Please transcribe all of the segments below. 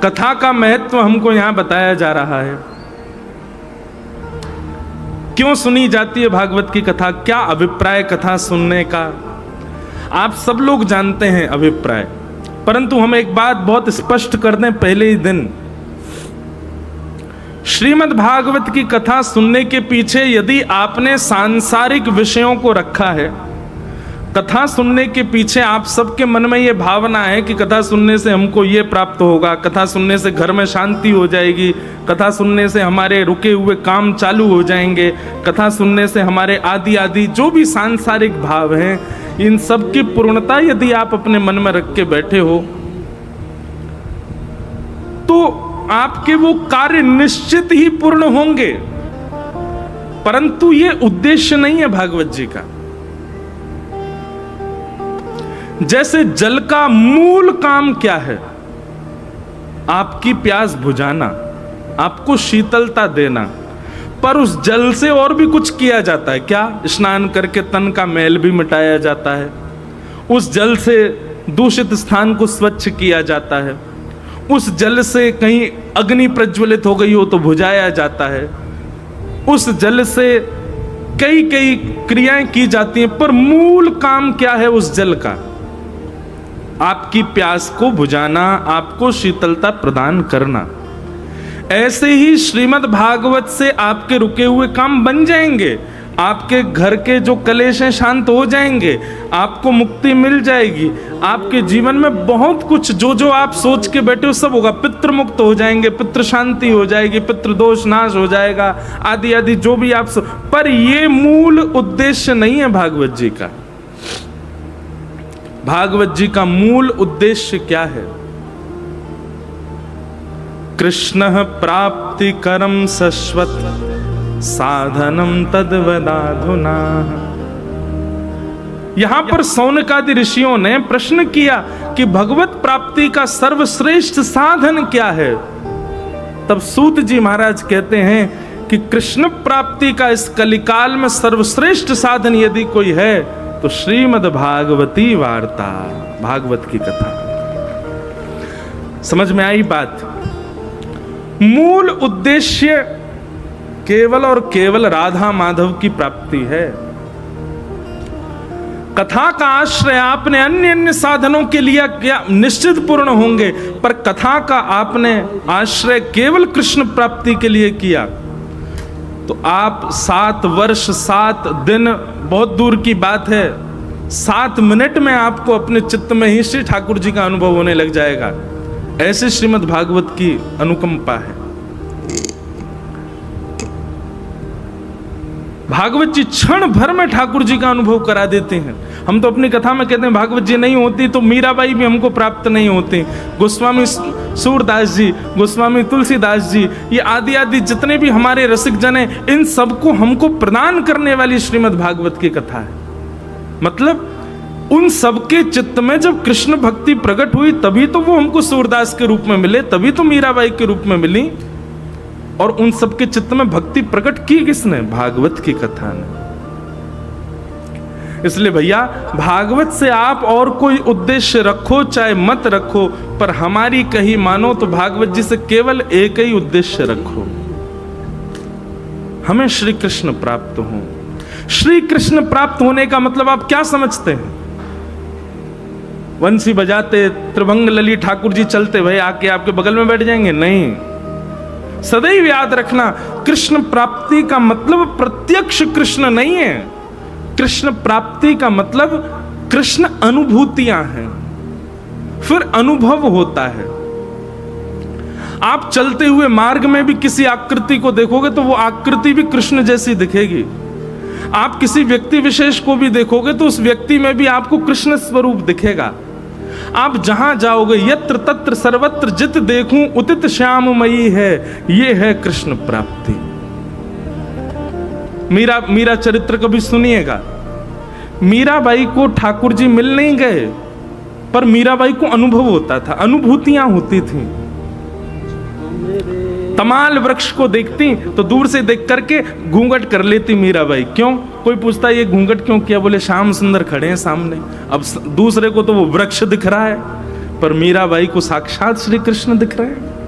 कथा का महत्व हमको यहां बताया जा रहा है। क्यों सुनी जाती है भागवत की कथा, क्या अभिप्राय कथा सुनने का, आप सब लोग जानते हैं अभिप्राय, परंतु हम एक बात बहुत स्पष्ट कर दें पहले ही दिन। श्रीमद् भागवत की कथा सुनने के पीछे यदि आपने सांसारिक विषयों को रखा है, कथा सुनने के पीछे आप सबके मन में ये भावना है कि कथा सुनने से हमको ये प्राप्त होगा, कथा सुनने से घर में शांति हो जाएगी, कथा सुनने से हमारे रुके हुए काम चालू हो जाएंगे, कथा सुनने से हमारे आदि आदि जो भी सांसारिक भाव हैं, इन सब की पूर्णता यदि आप अपने मन में रख के बैठे हो तो आपके वो कार्य निश्चित ही पूर्ण होंगे। परंतु ये उद्देश्य नहीं है भागवत जी का। जैसे जल का मूल काम क्या है? आपकी प्यास बुझाना, आपको शीतलता देना, पर उस जल से और भी कुछ किया जाता है। क्या? स्नान करके तन का मैल भी मिटाया जाता है, उस जल से दूषित स्थान को स्वच्छ किया जाता है, उस जल से कहीं अग्नि प्रज्वलित हो गई हो तो बुझाया जाता है, उस जल से कई कई क्रियाएं की जाती हैं, पर मूल काम क्या है उस जल का? आपकी प्यास को बुझाना, आपको शीतलता प्रदान करना। ऐसे ही श्रीमद् भागवत से आपके रुके हुए काम बन जाएंगे, आपके घर के जो कलेश हैं शांत हो जाएंगे, आपको मुक्ति मिल जाएगी, आपके जीवन में बहुत कुछ जो जो आप सोच के बैठे हो सब होगा। पितृ मुक्त हो जाएंगे, पितृ शांति हो जाएगी, पितृ दोष नाश हो जाएगा, आदि आदि जो भी आप पर ये मूल उद्देश्य नहीं है भागवत जी का। भागवत जी का मूल उद्देश्य क्या है? कृष्ण प्राप्ति करम शश्वत साधनम तद्वदाधुना। यहां पर सौनकादि ऋषियों ने प्रश्न किया कि भगवत प्राप्ति का सर्वश्रेष्ठ साधन क्या है? तब सूत जी महाराज कहते हैं कि कृष्ण प्राप्ति का इस कलिकाल में सर्वश्रेष्ठ साधन यदि कोई है तो श्रीमद् भागवती वार्ता, भागवत की कथा। समझ में आई बात? मूल उद्देश्य केवल और केवल राधा माधव की प्राप्ति है। कथा का आश्रय आपने अन्य अन्य साधनों के लिए क्या निश्चित पूर्ण होंगे, पर कथा का आपने आश्रय केवल कृष्ण प्राप्ति के लिए किया तो आप 7 वर्ष 7 दिन, बहुत दूर की बात है, 7 मिनट में आपको अपने चित्त में ही श्री ठाकुर जी का अनुभव होने लग जाएगा। ऐसे श्रीमद् भागवत की अनुकंपा है। भागवत जी क्षण भर में ठाकुर जी का अनुभव करा देते हैं। हम तो अपनी कथा में कहते हैं भागवत जी नहीं होती तो मीराबाई भी हमको प्राप्त नहीं होती, गोस्वामी सूरदास जी, गोस्वामी तुलसीदास जी, ये आदि आदि जितने भी हमारे रसिक जन हैं, इन सबको हमको प्रदान करने वाली श्रीमद् भागवत की कथा है। मतलब उन सबके चित्त में जब कृष्ण भक्ति प्रकट हुई तभी तो वो हमको सूरदास के रूप में मिले, तभी तो मीराबाई के रूप में मिली। और उन सबके चित्त में भक्ति प्रकट की किसने? भागवत की कथा ने। इसलिए भैया भागवत से आप और कोई उद्देश्य रखो चाहे मत रखो, पर हमारी कही मानो तो भागवत जी से केवल एक ही उद्देश्य रखो, हमें श्री कृष्ण प्राप्त हो। श्री कृष्ण प्राप्त होने का मतलब आप क्या समझते हैं? वंशी बजाते त्रिभंग लली ठाकुर जी चलते भाई आके आपके बगल में बैठ जाएंगे? नहीं। सदैव याद रखना, कृष्ण प्राप्ति का मतलब प्रत्यक्ष कृष्ण नहीं है। कृष्ण प्राप्ति का मतलब कृष्ण अनुभूतियां हैं, फिर अनुभव होता है। आप चलते हुए मार्ग में भी किसी आकृति को देखोगे तो वो आकृति भी कृष्ण जैसी दिखेगी। आप किसी व्यक्ति विशेष को भी देखोगे तो उस व्यक्ति में भी आपको कृष्ण स्वरूप दिखेगा। आप जहां जाओगे यत्र तत्र सर्वत्र जित देखूं उदित श्याममयी है, ये है कृष्ण प्राप्ति। मीरा चरित्र कभी सुनिएगा। मीराबाई को ठाकुर जी मिल नहीं गए, पर मीराबाई को अनुभव होता था, अनुभूतियां होती थीं। तमाल वृक्ष को देखती तो दूर से देख करके घूंघट कर लेती मीराबाई। क्यों? कोई पूछता ये घूंघट क्यों किया? बोले श्याम सुंदर खड़े हैं सामने। अब दूसरे को तो वो वृक्ष दिख रहा है, पर मीराबाई को साक्षात श्री कृष्ण दिख रहे हैं।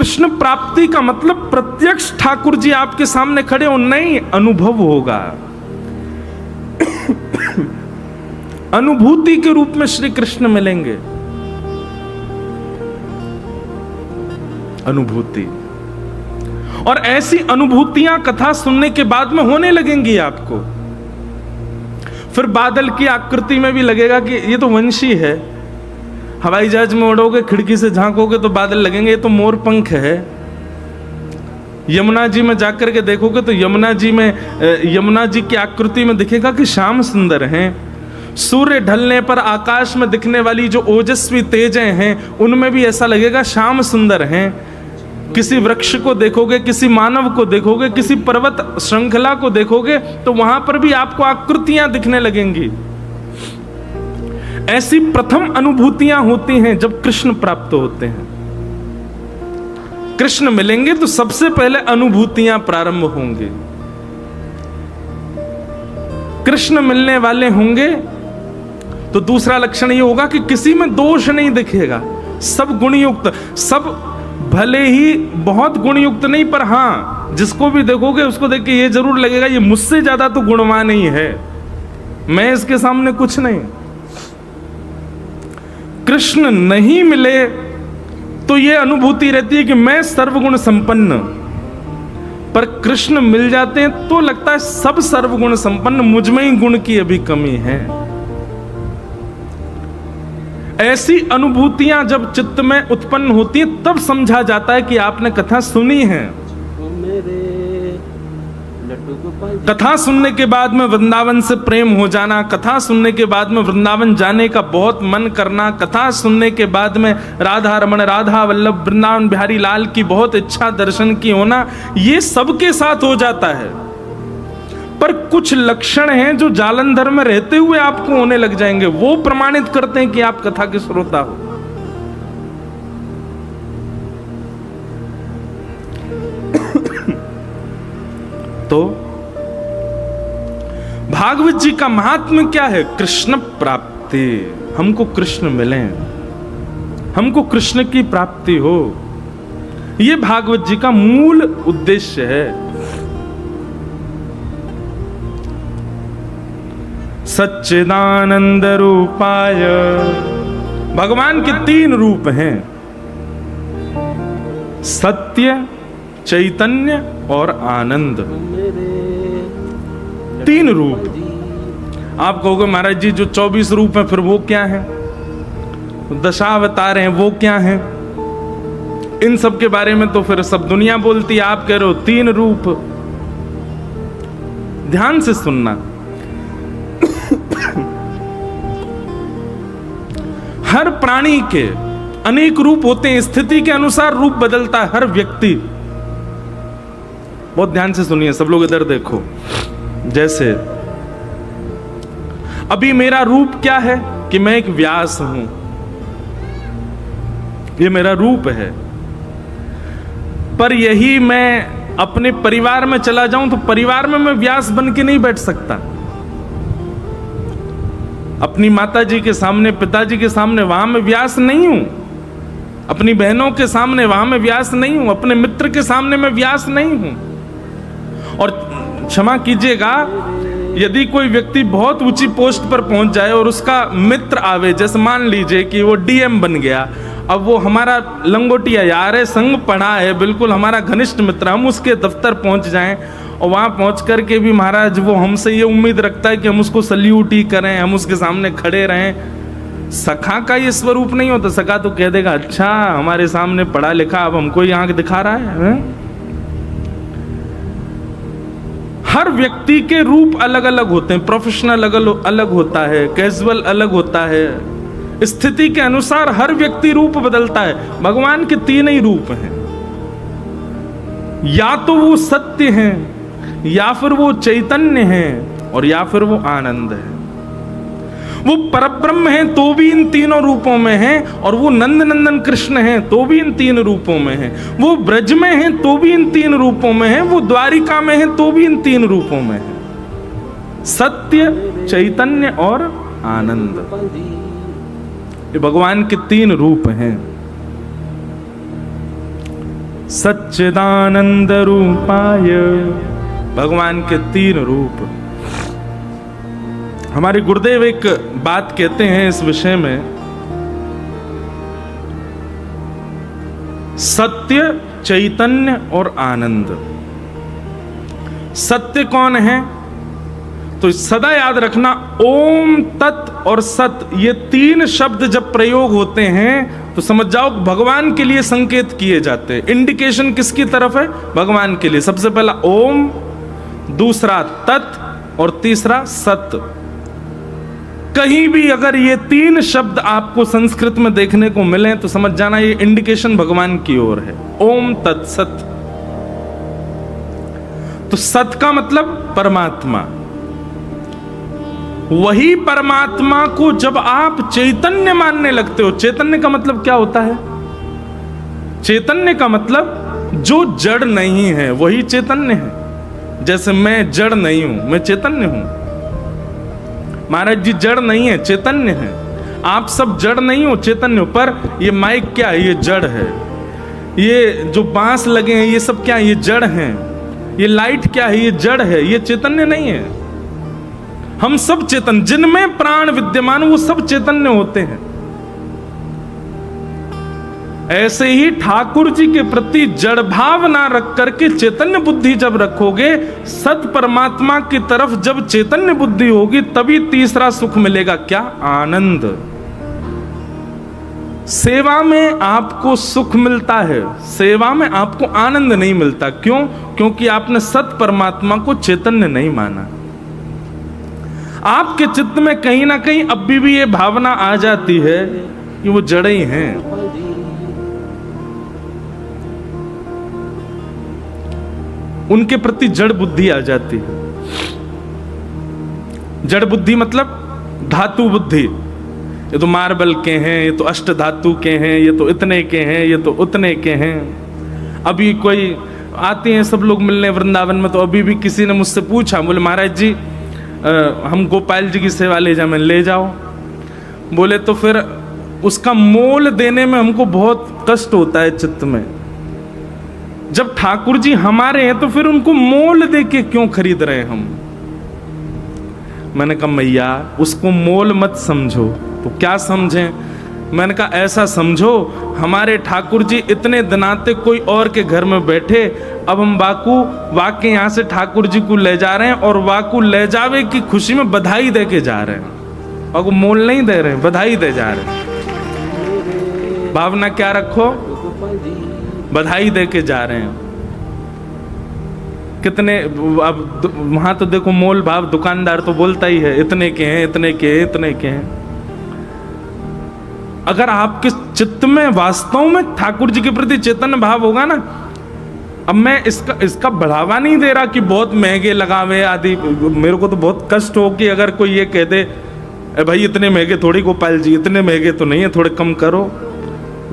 कृष्ण प्राप्ति का मतलब प्रत्यक्ष ठाकुर जी आपके सामने खड़े हो नहीं, अनुभव होगा। अनुभूति के रूप में श्री कृष्ण मिलेंगे। अनुभूति, और ऐसी अनुभूतियां कथा सुनने के बाद में होने लगेंगी आपको। फिर बादल की आकृति में भी लगेगा कि ये तो वंशी है। हवाई जहाज में उड़ोगे, खिड़की से झांकोगे तो बादल लगेंगे ये तो मोर पंख है। यमुना जी में जाकर के देखोगे तो यमुना जी की आकृति में दिखेगा कि श्याम सुंदर हैं। सूर्य ढलने पर आकाश में दिखने वाली जो ओजस्वी तेजें हैं उनमें भी ऐसा लगेगा श्याम सुंदर हैं। किसी वृक्ष को देखोगे, किसी मानव को देखोगे, किसी पर्वत श्रृंखला को देखोगे तो वहां पर भी आपको आकृतियां दिखने लगेंगी। ऐसी प्रथम अनुभूतियां होती हैं जब कृष्ण प्राप्त होते हैं। कृष्ण मिलेंगे तो सबसे पहले अनुभूतियां प्रारंभ होंगी। कृष्ण मिलने वाले होंगे तो दूसरा लक्षण ये होगा कि किसी में दोष नहीं दिखेगा, सब गुणयुक्त, सब भले ही बहुत गुणयुक्त नहीं, पर हां जिसको भी देखोगे उसको देख के ये जरूर लगेगा ये मुझसे ज्यादा तो गुणवान ही है, मैं इसके सामने कुछ नहीं। कृष्ण नहीं मिले तो ये अनुभूति रहती है कि मैं सर्वगुण संपन्न, पर कृष्ण मिल जाते हैं तो लगता है सब सर्वगुण संपन्न, मुझ में ही गुण की अभी कमी है। ऐसी अनुभूतियां जब चित्त में उत्पन्न होती हैं तब समझा जाता है कि आपने कथा सुनी है। कथा सुनने के बाद में वृंदावन से प्रेम हो जाना, कथा सुनने के बाद में वृंदावन जाने का बहुत मन करना, कथा सुनने के बाद में राधा रमण, राधा वल्लभ, वृंदावन बिहारी लाल की बहुत इच्छा दर्शन की होना, ये सबके साथ हो जाता है। पर कुछ लक्षण हैं जो जालंधर में रहते हुए आपको होने लग जाएंगे, वो प्रमाणित करते हैं कि आप कथा के श्रोता हो। तो भागवत जी का महात्म्य क्या है? कृष्ण प्राप्ति, हमको कृष्ण मिले, हमको कृष्ण की प्राप्ति हो, यह भागवत जी का मूल उद्देश्य है। सच्चिदानंद रूपाय, भगवान के 3 रूप हैं, सत्य, चैतन्य और आनंद। 3 रूप। आप कहोगे महाराज जी जो 24 रूप हैं फिर वो क्या है, दशावतार हैं वो क्या हैं? इन सब के बारे में तो फिर सब दुनिया बोलती है, आप कह रहे हो 3 रूप। ध्यान से सुनना, हर प्राणी के अनेक रूप होते हैं, स्थिति के अनुसार रूप बदलता है हर व्यक्ति। बहुत ध्यान से सुनिए सब लोग, इधर देखो। जैसे अभी मेरा रूप क्या है कि मैं एक व्यास हूं, ये मेरा रूप है। पर यही मैं अपने परिवार में चला जाऊं तो परिवार में मैं व्यास बन के नहीं बैठ सकता। अपनी माता जी के सामने, पिताजी के सामने वहां मैं व्यास नहीं हूं, अपनी बहनों के सामने वहां मैं व्यास नहीं हूं, अपने मित्र के सामने मैं व्यास नहीं हूं। और क्षमा कीजिएगा, यदि कोई व्यक्ति बहुत ऊंची पोस्ट पर पहुंच जाए और उसका मित्र आवे, जैसे मान लीजिए कि वो डीएम बन गया, अब वो हमारा लंगोटिया यार है, संग पढ़ा है, बिल्कुल हमारा घनिष्ठ मित्र, हम उसके दफ्तर पहुंच जाएं और वहां पहुंच करके भी महाराज वो हमसे ये उम्मीद रखता है कि हम उसको सल्यूट ही करें, हम उसके सामने खड़े रहें। सखा का ये स्वरूप नहीं होता। सखा तो कह देगा अच्छा हमारे सामने पढ़ा लिखा, अब हमको ही आंख दिखा रहा है। हर व्यक्ति के रूप अलग अलग होते हैं, प्रोफेशनल अलग होता है, कैजुअल अलग होता है, स्थिति के अनुसार हर व्यक्ति रूप बदलता है। भगवान के 3 ही रूप हैं, या तो वो सत्य हैं, या फिर वो चैतन्य हैं, और या फिर वो आनंद है। वो परब्रह्म हैं तो भी इन 3 रूपों में हैं, और वो नंद नंदन कृष्ण हैं तो भी इन 3 रूपों में हैं। वो ब्रज में हैं तो भी इन 3 रूपों में हैं, वो द्वारिका में हैं तो भी इन 3 रूपों में हैं। सत्य, चैतन्य और आनंद, ये भगवान के 3 रूप हैं। सच्चिदानंद रूपाय। भगवान के 3 रूप। हमारे गुरुदेव एक बात कहते हैं इस विषय में, सत्य, चैतन्य और आनंद। सत्य कौन है? तो सदा याद रखना, ओम, तत् और सत, ये 3 शब्द जब प्रयोग होते हैं तो समझ जाओ भगवान के लिए संकेत किए जाते हैं। इंडिकेशन किसकी तरफ है? भगवान के लिए। सबसे पहला ओम, दूसरा तत् और तीसरा सत। कहीं भी अगर ये 3 शब्द आपको संस्कृत में देखने को मिले तो समझ जाना ये इंडिकेशन भगवान की ओर है। ओम तत् सत। तो सत का मतलब परमात्मा। वही परमात्मा को जब आप चैतन्य मानने लगते हो, चैतन्य का मतलब क्या होता है? चैतन्य का मतलब जो जड़ नहीं है वही चैतन्य है। जैसे मैं जड़ नहीं हूं, मैं चैतन्य हूं। महाराज जी जड़ नहीं है, चैतन्य है। आप सब जड़ नहीं हो, चैतन्य हो। पर ये माइक क्या है? ये जड़ है। ये जो बांस लगे हैं ये सब क्या है? ये जड़ हैं। ये लाइट क्या है? ये जड़ है, ये चैतन्य नहीं है। हम सब चेतन, जिनमें प्राण विद्यमान वो सब चैतन्य होते हैं। ऐसे ही ठाकुर जी के प्रति जड़ भाव ना रख करके चैतन्य बुद्धि जब रखोगे, सत परमात्मा की तरफ जब चैतन्य बुद्धि होगी, तभी तीसरा सुख मिलेगा। क्या? आनंद। सेवा में आपको सुख मिलता है, सेवा में आपको आनंद नहीं मिलता। क्यों? क्योंकि आपने सत परमात्मा को चैतन्य नहीं माना। आपके चित्त में कहीं ना कहीं अब भी ये भावना आ जाती है कि वो जड़ ही हैं। उनके प्रति जड़ बुद्धि आ जाती है। जड़ बुद्धि मतलब धातु बुद्धि। ये तो मार्बल के हैं, ये तो अष्ट धातु के हैं, ये तो इतने के हैं, ये तो उतने के हैं। अभी कोई आते हैं सब लोग मिलने वृंदावन में, तो अभी भी किसी ने मुझसे पूछा, बोले महाराज जी हम गोपाल जी की सेवा ले जाए। मैं ले जाओ। बोले तो फिर उसका मोल देने में हमको बहुत कष्ट होता है चित्त में। जब ठाकुर जी हमारे हैं तो फिर उनको मोल दे के क्यों खरीद रहे हैं हम? मैंने कहा मैया उसको मोल मत समझो। तो क्या समझें? मैंने कहा ऐसा समझो, हमारे ठाकुर जी इतने दिनाते कोई और के घर में बैठे, अब हम वाके यहाँ से ठाकुर जी को ले जा रहे हैं और वाकू ले जावे की खुशी में बधाई दे के जा रहे हैं। और मोल नहीं दे रहे हैं, बधाई दे जा रहे हैं। भावना क्या रखो? बधाई दे के जा रहे हैं। कितने अब वहां तो देखो मोल भाव, दुकानदार तो बोलता ही है इतने के हैं, इतने के हैं, इतने के हैं। अगर आपके चित्त में वास्तव में ठाकुर जी के प्रति चैतन्य भाव होगा ना, अब मैं इसका बढ़ावा नहीं दे रहा कि बहुत महंगे लगावे आदि। मेरे को तो बहुत कष्ट हो कि अगर कोई ये कह दे भाई इतने महंगे थोड़ी गोपाल जी, इतने महंगे तो नहीं है, थोड़े कम करो।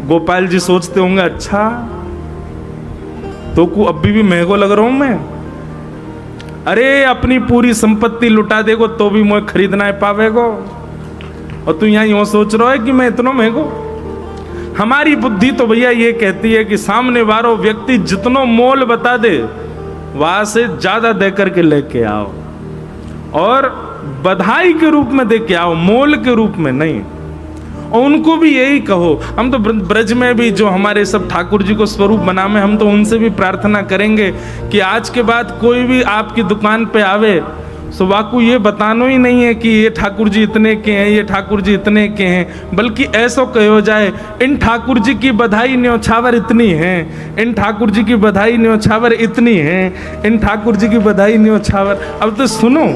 गोपाल जी सोचते होंगे अच्छा तो को अभी भी महंगो लग रहा हूं मैं। अरे अपनी पूरी संपत्ति लुटा देगो तो भी मुझे खरीदना है पावेगो, और तू यहाँ यूं सोच रहा है कि मैं इतना महंगो। हमारी बुद्धि तो भैया ये कहती है कि सामने वाला व्यक्ति जितनो मोल बता दे वहां से ज्यादा दे करके लेके आओ, और बधाई के रूप में दे के आओ, मोल के रूप में नहीं। और उनको भी यही कहो। हम तो ब्रज में भी जो हमारे सब ठाकुर जी को स्वरूप बना में, हम तो उनसे भी प्रार्थना करेंगे कि आज के बाद कोई भी आपकी दुकान पे आवे सो वाकू ये बताना ही नहीं है कि ये ठाकुर जी इतने के हैं, ये ठाकुर जी इतने के हैं, बल्कि ऐसा कहो जाए इन ठाकुर जी की बधाई न्योछावर इतनी है, इन ठाकुर जी की बधाई न्योछावर इतनी है, इन ठाकुर जी की बधाई न्योछावर। अब तो सुनो,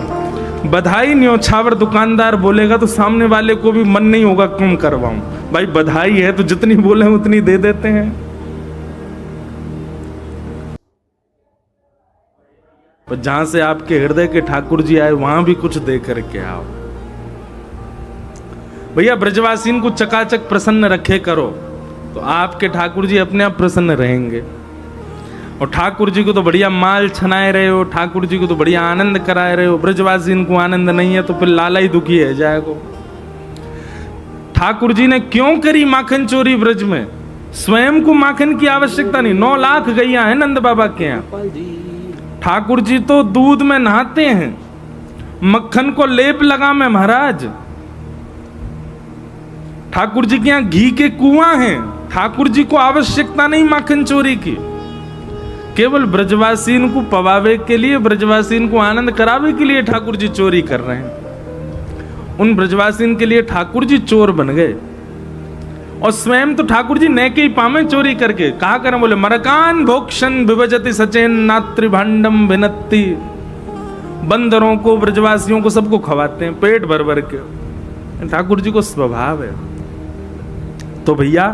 बधाई न्योछावर दुकानदार बोलेगा तो सामने वाले को भी मन नहीं होगा कम करवाऊं। भाई बधाई है तो जितनी बोले उतनी दे देते हैं। पर जहां से आपके हृदय के ठाकुर जी आए वहां भी कुछ दे करके आओ। भैया ब्रजवासीन को चकाचक प्रसन्न रखे करो तो आपके ठाकुर जी अपने आप प्रसन्न रहेंगे। और ठाकुर जी को तो बढ़िया माल छनाए रहे हो, ठाकुर जी को तो बढ़िया आनंद कराए रहे हो, ब्रजवासीन को आनंद नहीं है तो फिर लाला ही दुखी है जाएगा। ठाकुर जी ने क्यों करी माखन चोरी ब्रज में? स्वयं को माखन की आवश्यकता नहीं। 9 लाख गैया है नंद बाबा के यहाँ। ठाकुर जी तो दूध में नहाते हैं, मक्खन को लेप लगा में महाराज। ठाकुर जी के यहाँ घी के कुआं हैं। ठाकुर जी को आवश्यकता नहीं माखन चोरी की। केवल ब्रजवासीन को पवावे के लिए, ब्रजवासीन को आनंद करावे के लिए ठाकुर जी चोरी कर रहे हैं। उन ब्रजवासीन के लिए ठाकुर जी चोर बन गए। और स्वयं तो ठाकुर जी नेके ही पामे चोरी करके। कहा करें, बोले मरकान भोक्षण विभजति सचेन नात्रि भांडम भिनत्ति। बंदरों को, ब्रजवासियों को, सबको खवाते हैं पेट भर भर के। ठाकुर जी को स्वभाव है। तो भैया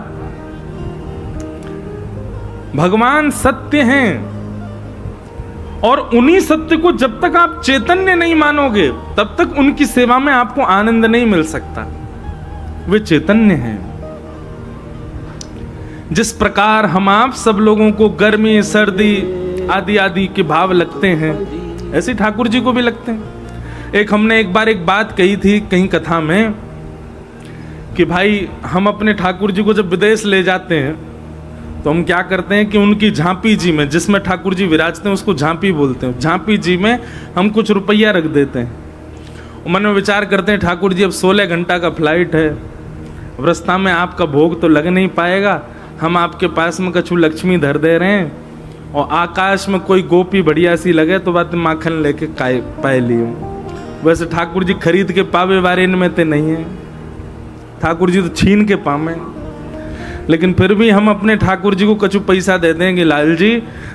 भगवान सत्य हैं, और उन्हीं सत्य को जब तक आप चैतन्य नहीं मानोगे तब तक उनकी सेवा में आपको आनंद नहीं मिल सकता। वे चैतन्य हैं। जिस प्रकार हम आप सब लोगों को गर्मी, सर्दी आदि आदि के भाव लगते हैं, ऐसे ठाकुर जी को भी लगते हैं। हमने एक बार एक बात कही थी कहीं कथा में कि भाई हम अपने ठाकुर जी को जब विदेश ले जाते हैं तो हम क्या करते हैं कि उनकी झांपी जी में, जिसमें ठाकुर जी विराजते हैं, उसको झांपी बोलते हैं, झांपी जी में हम कुछ रुपया रख देते हैं। मन में विचार करते हैं ठाकुर जी अब 16 घंटा का फ्लाइट है, रास्ता में आपका भोग तो लग नहीं पाएगा, हम आपके पास में कछु लक्ष्मी धर दे रहे हैं, और आकाश में कोई गोपी बढ़िया सी लगे तो बात माखन लेके पाए लियो। वैसे ठाकुर जी खरीद के पावे बारे में ते नहीं है, ठाकुर जी तो छीन के पावे। लेकिन फिर भी हम अपने ठाकुर जी को कछु पैसा दे देंगे, लाल जी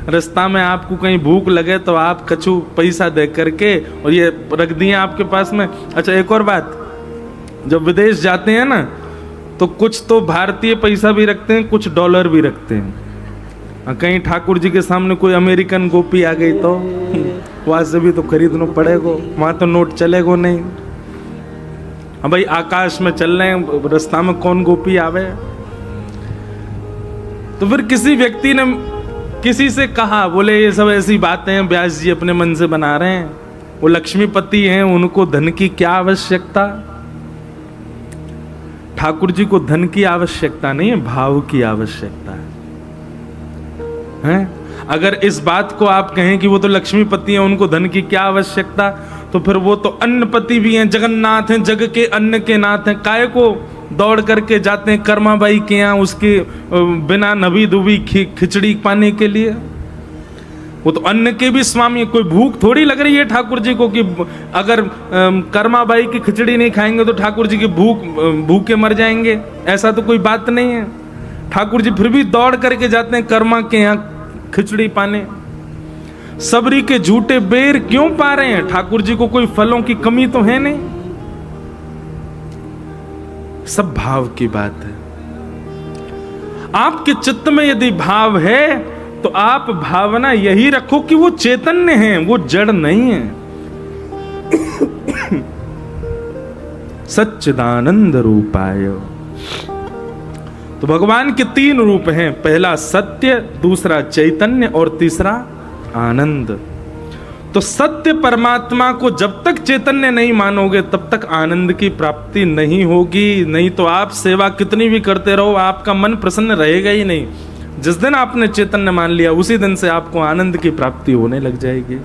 रास्ता में आपको कहीं भूख लगे तो आप कछु पैसा दे करके और ये रख दिए आपके पास में। अच्छा एक और बात, जब विदेश जाते हैं ना तो कुछ तो भारतीय पैसा भी रखते हैं, कुछ डॉलर भी रखते हैं। कहीं ठाकुर जी के सामने कोई अमेरिकन गोपी आ गई तो वहां से भी तो खरीदना पड़ेगा, वहां तो नोट चलेगा नहीं। अब भाई आकाश में चल रहे हैं, रास्ता में कौन गोपी आवे। तो फिर किसी व्यक्ति ने किसी से कहा, बोले ये सब ऐसी बातें हैं व्यास जी अपने मन से बना रहे हैं, वो लक्ष्मीपति हैं, उनको धन की क्या आवश्यकता। ठाकुर जी को धन की आवश्यकता नहीं है, भाव की आवश्यकता है। अगर इस बात को आप कहें कि वो तो लक्ष्मीपति हैं, उनको धन की क्या आवश्यकता, तो फिर वो तो अन्नपति भी हैं, जगन्नाथ हैं, जग के अन्न के नाथ हैं। काय को दौड़ करके जाते हैं कर्माबाई के यहाँ उसके बिना नबी दुबी खिचड़ी पाने के लिए। वो तो अन्न के भी स्वामी है। कोई भूख थोड़ी लग रही है ठाकुर जी को कि अगर कर्माबाई की खिचड़ी नहीं खाएंगे तो ठाकुर जी की भूखे मर जाएंगे, ऐसा तो कोई बात नहीं है। ठाकुर जी फिर भी दौड़ करके जाते हैं कर्मा के यहाँ खिचड़ी पाने। सबरी के झूठे बेर क्यों पा रहे हैं? ठाकुर जी को कोई फलों की कमी तो है नहीं। सब भाव की बात है। आपके चित्त में यदि भाव है तो आप भावना यही रखो कि वो चैतन्य हैं, वो जड़ नहीं है। सच्चिदानंद रूपाय। तो भगवान के 3 रूप हैं, पहला सत्य, दूसरा चैतन्य और तीसरा आनंद। तो सत्य परमात्मा को जब तक चैतन्य नहीं मानोगे तब तक आनंद की प्राप्ति नहीं होगी। नहीं तो आप सेवा कितनी भी करते रहो, आपका मन प्रसन्न रहेगा ही नहीं। जिस दिन आपने चैतन्य मान लिया उसी दिन से आपको आनंद की प्राप्ति होने लग जाएगी।